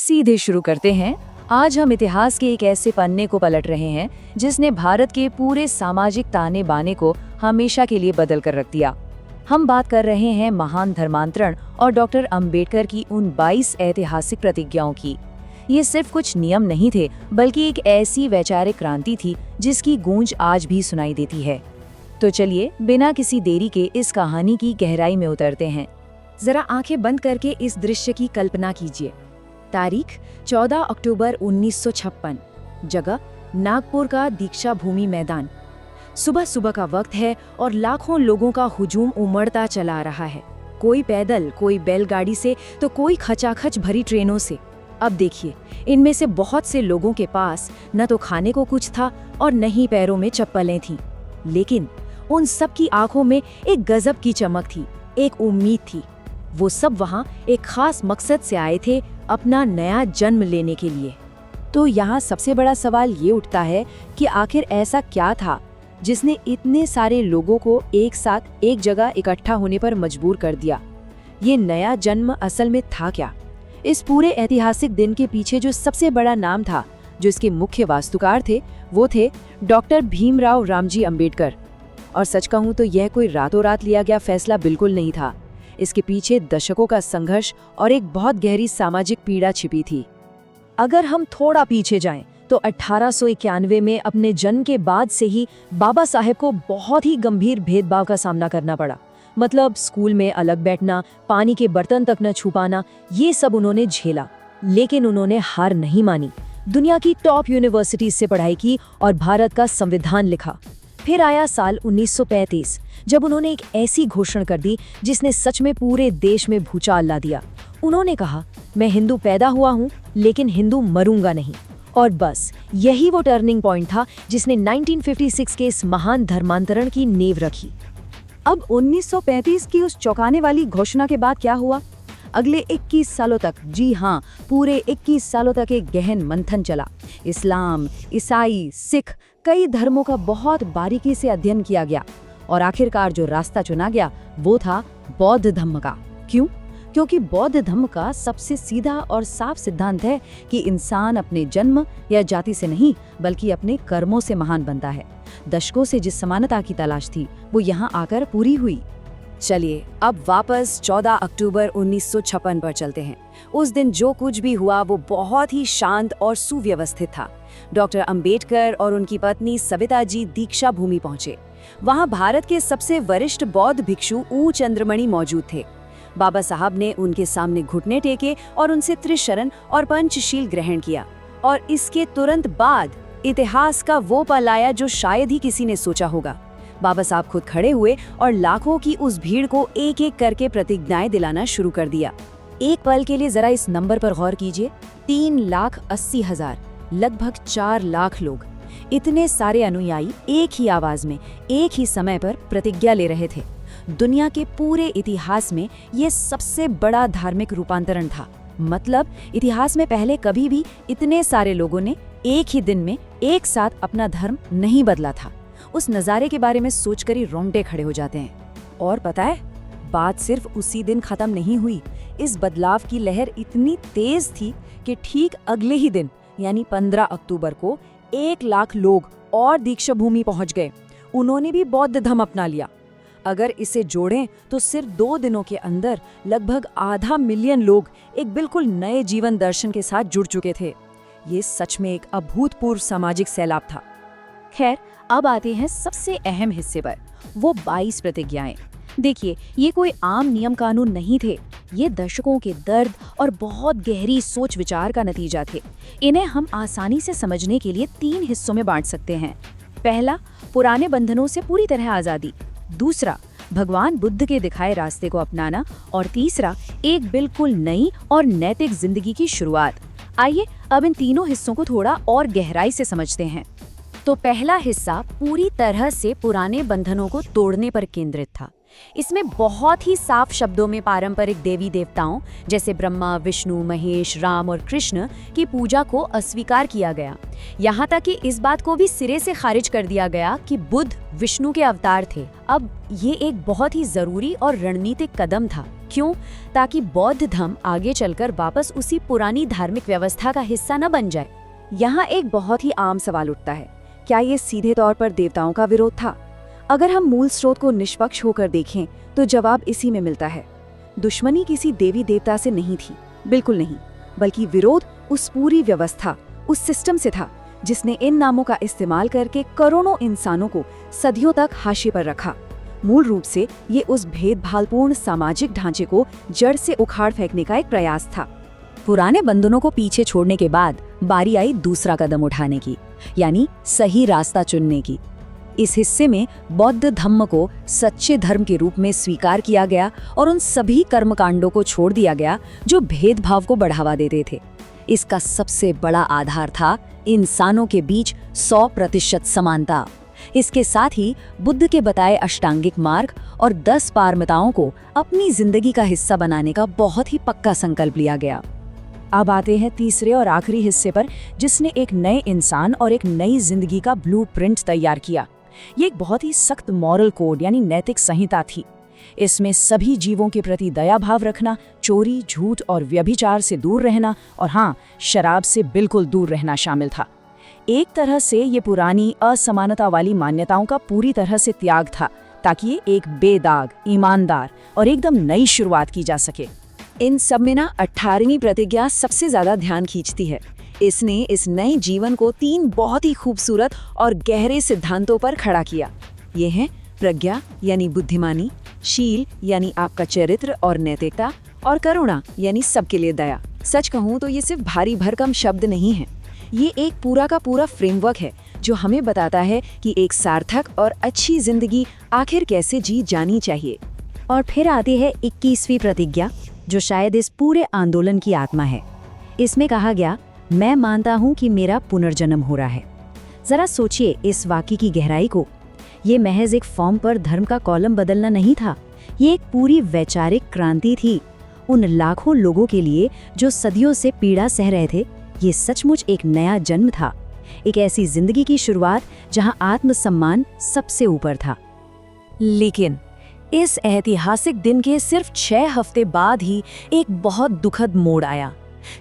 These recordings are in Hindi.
सीधे शुरू करते हैं। आज हम इतिहास के एक ऐसे पन्ने को पलट रहे हैं जिसने भारत के पूरे सामाजिक ताने बाने को हमेशा के लिए बदल कर रख दिया। हम बात कर रहे हैं महान धर्मांतरण और डॉक्टर अंबेडकर की उन 22 ऐतिहासिक प्रतिज्ञाओं की। ये सिर्फ कुछ नियम नहीं थे, बल्कि एक ऐसी वैचारिक क्रांति थी जिसकी गूंज आज भी सुनाई देती है। तो चलिए बिना किसी देरी के इस कहानी की गहराई में उतरते हैं। जरा आंखें बंद करके इस दृश्य की कल्पना कीजिए। तारीख 14 अक्टूबर 1956। जगह नागपुर का दीक्षा भूमि मैदान। सुबह सुबह का वक्त है और लाखों लोगों का हुजूम उमड़ता चला रहा है। कोई पैदल, कोई बैलगाड़ी से तो कोई खचाखच भरी ट्रेनों से। अब देखिए, इनमें से बहुत से लोगों के पास न तो खाने को कुछ था और न ही पैरों में चप्पलें थीं। लेकिन उन सब की आंखों में एक गजब की चमक थी, एक उम्मीद थी। वो सब वहाँ एक खास मकसद से आए थे, अपना नया जन्म लेने के लिए। तो यहाँ सबसे बड़ा सवाल ये उठता है कि आखिर ऐसा क्या था जिसने इतने सारे लोगों को एक साथ एक जगह इकट्ठा होने पर मजबूर कर दिया। ये नया जन्म असल में था क्या? इस पूरे ऐतिहासिक दिन के पीछे जो सबसे बड़ा नाम था, जो इसके मुख्य वास्तुकार थे, वो थे डॉक्टर भीमराव रामजी अंबेडकर। और सच कहूँ तो यह कोई रातों रात लिया गया फैसला बिल्कुल नहीं था। इसके पीछे दशकों का संघर्ष और एक बहुत गहरी सामाजिक पीड़ा छिपी थी। अगर हम थोड़ा पीछे जाएं, तो 1891 में अपने जन्म के बाद से ही बाबा साहेब को बहुत ही गंभीर भेदभाव का सामना करना पड़ा। मतलब स्कूल में अलग बैठना, पानी के बर्तन तक न छू पाना, ये सब उन्होंने झेला। लेकिन उन्होंने हार नहीं मानी। दुनिया की टॉप यूनिवर्सिटीज से पढ़ाई की और भारत का संविधान लिखा। फिर आया साल 1935, जब उन्होंने एक ऐसी घोषणा कर दी जिसने सच में पूरे देश में भूचाल ला दिया। उन्होंने कहा, मैं हिंदू पैदा हुआ हूँ, लेकिन हिंदू मरूंगा नहीं। और बस यही वो टर्निंग पॉइंट था जिसने 1956 के इस महान धर्मांतरण की नींव रखी। अब 1935 की उस चौंकाने वाली घोषणा के बाद क्या हुआ? अगले 21 सालों तक, जी हाँ, पूरे 21 सालों तक एक गहन मंथन चला। इस्लाम, ईसाई, सिख, कई धर्मों का बहुत बारीकी से अध्ययन किया गया और आखिरकार जो रास्ता चुना गया वो था बौद्ध धम्म का। क्यों? क्योंकि बौद्ध धम्म का सबसे सीधा और साफ सिद्धांत है कि इंसान अपने जन्म या जाति से नहीं, बल्कि अपने कर्मों से महान बनता है। दशकों से जिस समानता की तलाश थी, वो यहाँ आकर पूरी हुई। चलिए अब वापस 14 अक्टूबर 1956 पर चलते हैं। उस दिन जो कुछ भी हुआ वो बहुत ही शांत और सुव्यवस्थित था। डॉक्टर अंबेडकर और उनकी पत्नी सविता जी दीक्षा भूमि पहुंचे। वहां भारत के सबसे वरिष्ठ बौद्ध भिक्षु ऊ चंद्रमणि मौजूद थे। बाबा साहब ने उनके सामने घुटने टेके और उनसे त्रिशरण और पंचशील ग्रहण किया। और इसके तुरंत बाद इतिहास का वो पल आया जो शायद ही किसी ने सोचा होगा। बाबा साहब खुद खड़े हुए और लाखों की उस भीड़ को एक एक करके प्रतिज्ञाएं दिलाना शुरू कर दिया। एक पल के लिए जरा इस नंबर पर गौर कीजिए। 3,80,000, लगभग 4 लाख लोग, इतने सारे अनुयायी एक ही आवाज में, एक ही समय पर प्रतिज्ञा ले रहे थे। दुनिया के पूरे इतिहास में ये सबसे बड़ा धार्मिक रूपांतरण था। मतलब इतिहास में पहले कभी भी इतने सारे लोगों ने एक ही दिन में एक साथ अपना धर्म नहीं बदला था। उस नज़ारे के बारे में सोचकर ही रोंगटे खड़े हो जाते हैं। और पता है, बात सिर्फ उसी दिन खत्म नहीं हुई। इस बदलाव की लहर इतनी तेज थी कि ठीक अगले ही दिन यानी 15 अक्टूबर को 1 लाख लोग और दीक्षा भूमि पहुंच गए। उन्होंने भी बौद्ध धर्म अपना लिया। अगर इसे जोड़ें तो सिर्फ 2 दिनों के अंदर लगभग 0.5 मिलियन लोग एक बिल्कुल नए जीवन दर्शन के साथ जुड़ चुके थे। ये सच में एक अभूतपूर्व सामाजिक सैलाब था। खैर, अब आते हैं सबसे अहम हिस्से पर, वो 22 प्रतिज्ञाएं। देखिए, ये कोई आम नियम कानून नहीं थे। ये दशकों के दर्द और बहुत गहरी सोच विचार का नतीजा थे। इन्हें हम आसानी से समझने के लिए 3 हिस्सों में बांट सकते हैं। पहला, पुराने बंधनों से पूरी तरह आज़ादी। दूसरा, भगवान बुद्ध के दिखाए रास्ते को अपनाना। और तीसरा, एक बिल्कुल नई और नैतिक जिंदगी की शुरुआत। आइए अब इन तीनों हिस्सों को थोड़ा और गहराई से समझते हैं। तो पहला हिस्सा पूरी तरह से पुराने बंधनों को तोड़ने पर केंद्रित था। इसमें बहुत ही साफ शब्दों में पारंपरिक देवी देवताओं जैसे ब्रह्मा, विष्णु, महेश, राम और कृष्ण की पूजा को अस्वीकार किया गया। यहाँ तक कि इस बात को भी सिरे से खारिज कर दिया गया कि बुद्ध विष्णु के अवतार थे। अब ये एक बहुत ही जरूरी और रणनीतिक कदम था। क्यों? ताकि बौद्ध धर्म आगे चलकर वापस उसी पुरानी धार्मिक व्यवस्था का हिस्सा न बन जाए। यहाँ एक बहुत ही आम सवाल उठता है, क्या ये सीधे तौर पर देवताओं का विरोध था? अगर हम मूल स्रोत को निष्पक्ष होकर देखें तो जवाब इसी में मिलता है। दुश्मनी किसी देवी देवता से नहीं थी, बिल्कुल नहीं, बल्कि विरोध उस पूरी व्यवस्था, उस सिस्टम से था जिसने इन नामों का इस्तेमाल करके करोड़ों इंसानों को सदियों तक हाशिए पर रखा। मूल रूप से ये उस भेदभावपूर्ण सामाजिक ढांचे को जड़ से उखाड़ फेंकने का एक प्रयास था। पुराने बंधनों को पीछे छोड़ने के बाद बारी आई दूसरा कदम उठाने की, यानी सही रास्ता चुनने की। इस हिस्से में बौद्ध धम्म को सच्चे धर्म के रूप में स्वीकार किया गया और उन सभी कर्मकांडों को छोड़ दिया गया जो भेदभाव को बढ़ावा देते थे। इसका सबसे बड़ा आधार था इंसानों के बीच 100% समानता। इसके साथ ही बुद्ध के बताए अष्टांगिक मार्ग और 10 पारमिताओं को अपनी जिंदगी का हिस्सा बनाने का बहुत ही पक्का संकल्प लिया गया। अब आते हैं तीसरे और आखिरी हिस्से पर, जिसने एक नए इंसान और एक नई जिंदगी का ब्लूप्रिंट तैयार किया। ये एक बहुत ही सख्त मॉरल कोड यानी नैतिक संहिता थी। इसमें सभी जीवों के प्रति दया भाव रखना, चोरी, झूठ और व्यभिचार से दूर रहना और हाँ, शराब से बिल्कुल दूर रहना शामिल था। एक तरह से ये पुरानी असमानता वाली मान्यताओं का पूरी तरह से त्याग था, ताकि ये एक बेदाग, ईमानदार और एकदम नई शुरुआत की जा सके। इन सब में ना 18वीं प्रतिज्ञा सबसे ज्यादा ध्यान खींचती है। इसने इस नए जीवन को 3 बहुत ही खूबसूरत और गहरे सिद्धांतों पर खड़ा किया। ये हैं प्रज्ञा यानी बुद्धिमानी, शील यानी आपका चरित्र और नैतिकता, और करुणा यानी सबके लिए दया। सच कहूँ तो ये सिर्फ भारी भरकम शब्द नहीं है, ये एक पूरा का पूरा फ्रेमवर्क है जो हमें बताता है कि एक सार्थक और अच्छी जिंदगी आखिर कैसे जी जानी चाहिए। और फिर आती है 21वीं प्रतिज्ञा, जो शायद इस पूरे आंदोलन की आत्मा है। इसमें कहा गया, मैं मानता हूँ कि मेरा पुनर्जन्म हो रहा है। जरा सोचिए इस वाक्य की गहराई को। ये महज एक फॉर्म पर धर्म का कॉलम बदलना नहीं था, ये एक पूरी वैचारिक क्रांति थी। उन लाखों लोगों के लिए जो सदियों से पीड़ा सह रहे थे, ये सचमुच एक नया जन्म था, एक ऐसी जिंदगी की शुरुआत जहां आत्मसम्मान सबसे ऊपर था। लेकिन इस ऐतिहासिक दिन के सिर्फ 6 हफ्ते बाद ही एक बहुत दुखद मोड़ आया।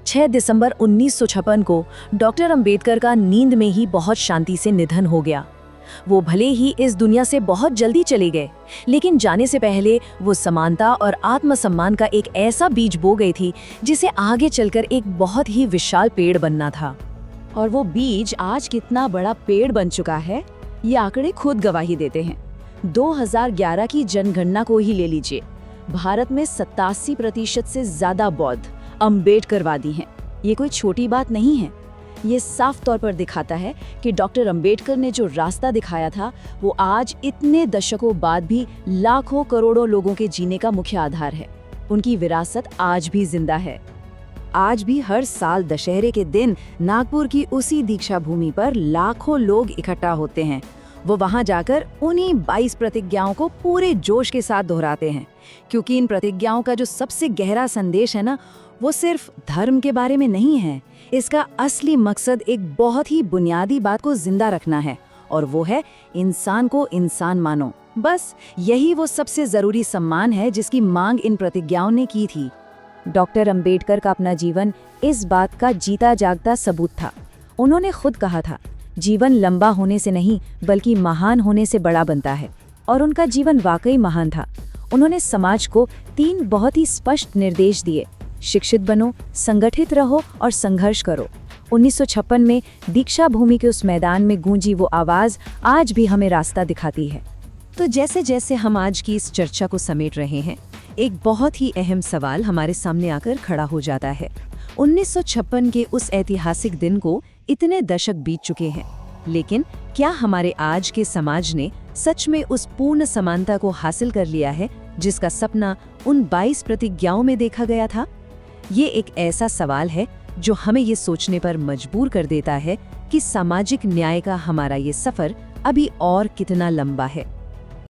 6 दिसंबर 1956 को डॉक्टर अंबेडकर का नींद में ही बहुत शांति से निधन हो गया। वो भले ही इस दुनिया से बहुत जल्दी चले गए, लेकिन जाने से पहले वो समानता और आत्मसम्मान का एक ऐसा बीज बो गई थी जिसे आगे चलकर एक बहुत ही विशाल पेड़ बनना था। और वो बीज आज कितना बड़ा पेड़ बन चुका है, ये आंकड़े खुद गवाही देते हैं। 2011 की जनगणना को ही ले लीजिए, भारत में 87% से ज्यादा बौद्ध अम्बेडकरवादी हैं। ये कोई छोटी बात नहीं है। ये साफ तौर पर दिखाता है कि डॉक्टर अंबेडकर ने जो रास्ता दिखाया था, वो आज इतने दशकों बाद भी लाखों करोड़ों लोगों के जीने का मुख्य आधार है। उनकी विरासत आज भी जिंदा है। आज भी हर साल दशहरे के दिन नागपुर की उसी दीक्षा भूमि पर लाखों लोग इकट्ठा होते हैं। वो वहां जाकर उन्हीं 22 प्रतिज्ञाओं को पूरे जोश के साथ दोहराते हैं, क्योंकि इन प्रतिज्ञाओं का जो सबसे गहरा संदेश है ना, वो सिर्फ धर्म के बारे में नहीं है। इसका असली मकसद एक बहुत ही बुनियादी बात को जिंदा रखना है, और वो है इंसान को इंसान मानो। बस यही वो सबसे जरूरी सम्मान है जिसकी मांग इन प्रतिज्ञाओं ने की थी। डॉक्टर अंबेडकर का अपना जीवन इस बात का जीता जागता सबूत था। उन्होंने खुद कहा था, जीवन लंबा होने से नहीं बल्कि महान होने से बड़ा बनता है। और उनका जीवन वाकई महान था। उन्होंने समाज को 3 बहुत ही स्पष्ट निर्देश दिए: शिक्षित बनो, संगठित रहो और संघर्ष करो। 1956 में दीक्षा भूमि के उस मैदान में गूंजी वो आवाज आज भी हमें रास्ता दिखाती है। तो जैसे जैसे हम आज की इस चर्चा को समेट रहे हैं, एक बहुत ही अहम सवाल हमारे सामने आकर खड़ा हो जाता है। 1956 के उस ऐतिहासिक दिन को इतने दशक बीत चुके हैं, लेकिन क्या हमारे आज के समाज ने सच में उस पूर्ण समानता को हासिल कर लिया है जिसका सपना उन 22 प्रतिज्ञाओं में देखा गया था? ये एक ऐसा सवाल है जो हमें ये सोचने पर मजबूर कर देता है कि सामाजिक न्याय का हमारा ये सफर अभी और कितना लंबा है।